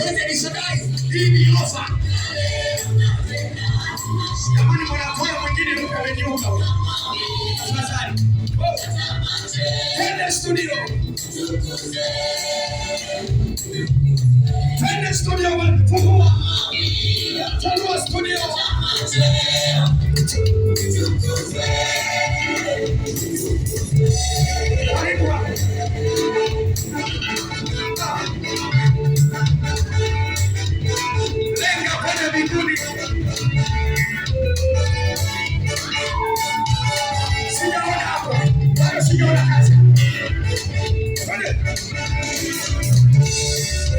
Sote ni sadai. Hii ni ofa. Jamani mwanakwaya mwingine mkamejiunga. Tafadhali. Twende studio. Twende studio. Fungua. Fungua studio. Lenga kwenye mbinguni. Sijaona hapo. Bado sijaona kazi.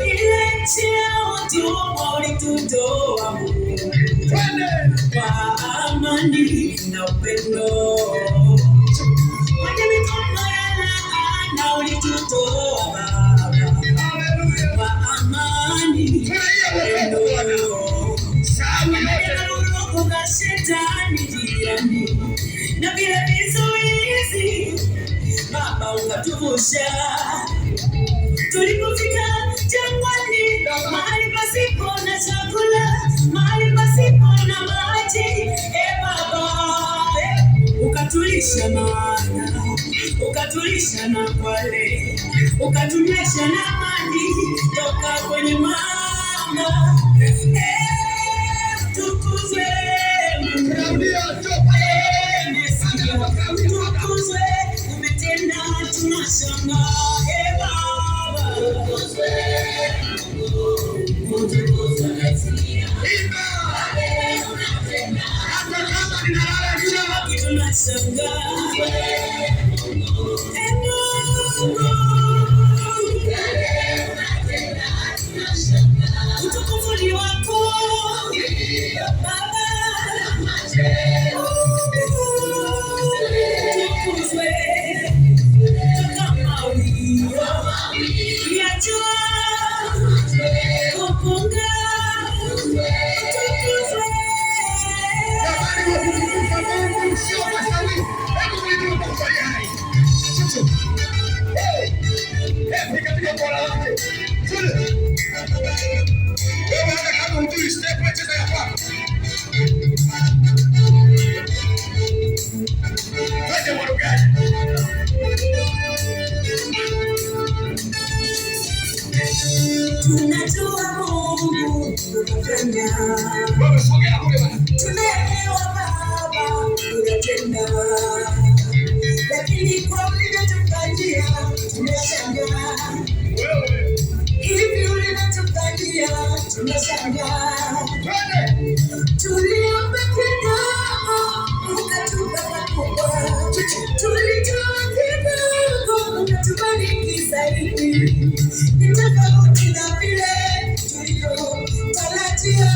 Ile cheo walitutoa kwa amani na upendo. Kwenye mikono ya laana ulitutoa kwa amani na upendo. Kwa shetani jirani na vile vizuizi Baba ukatuvusha. Tulipofika jangwani, mahali pasipo na chakula, mahali pasipo na maji, Baba, ukatulisha mana, ukatulisha na kwale, ukatunywesha na maji toka kwenye mama. Tukuzwe tukuzwe, umetenda tunashangaa. Tunajua Mungu unafanya, tunaelewa Baba unatenda, lakini kwa ulivyotufanyia tunashangaa. Hivi ulivyotufanyia tunashangaa. Tuliomba kidogo ukatupa makubwa, tulitoa kidogo ukatubariki zaidi. Ni tofauti na vile tulivyotarajia.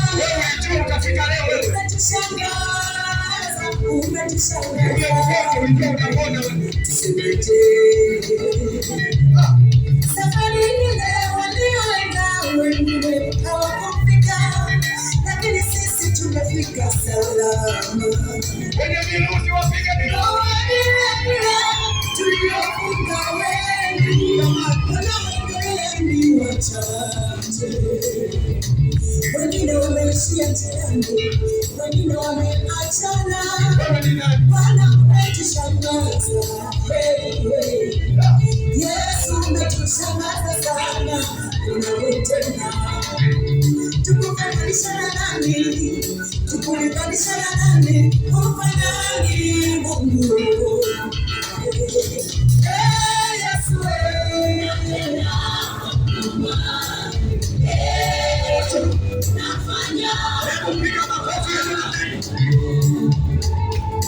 Umetushangaza, tusemeje? Safari ile walioenda wengine hawakufika, lakini sisi tumefika salama. Wenye virusi wapige virusi. Tuliofunga wengi ni wachache, wengine wameishia njiani, wengine wameachana. Bwana umetushangaza, Yesu umetushangaza sana, unawetena. Tukulinganisha na nani? Tukulinganisha na nani? Ufanani Mungu. Yesu nafanya kupiga makofi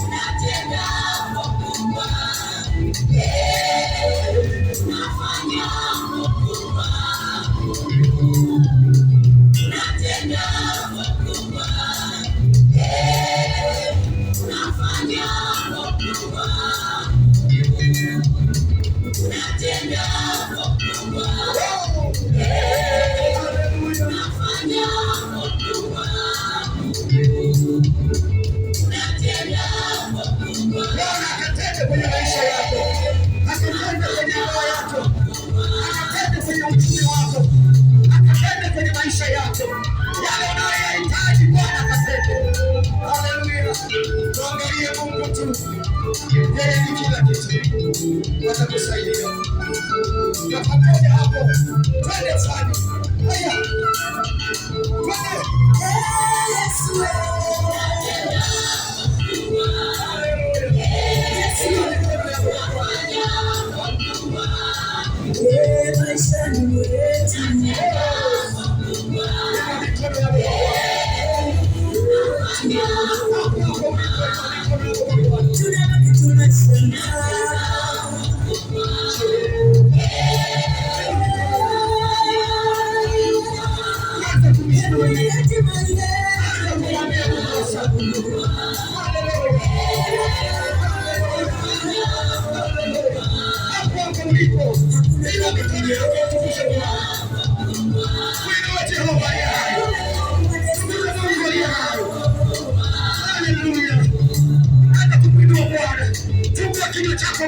unatenda makubwa, nafanya makubwa, unatenda makubwa, nafanya makubwa, unatenda makubwa. Kwenye maisha yako, akatende kwenye ndoa yako, akatende kwenye uchumi wako, akatende kwenye maisha yako, yale unayohitaji Bwana akatende. Haleluya! Tuangalie Mungu tu, yeye ni kila kitu, atakusaidia. Na pamoja hapo, twende sana. Haya, twende. Yesu Hallelujah. Hata kupindua Bwana. Fungua kinywa chako.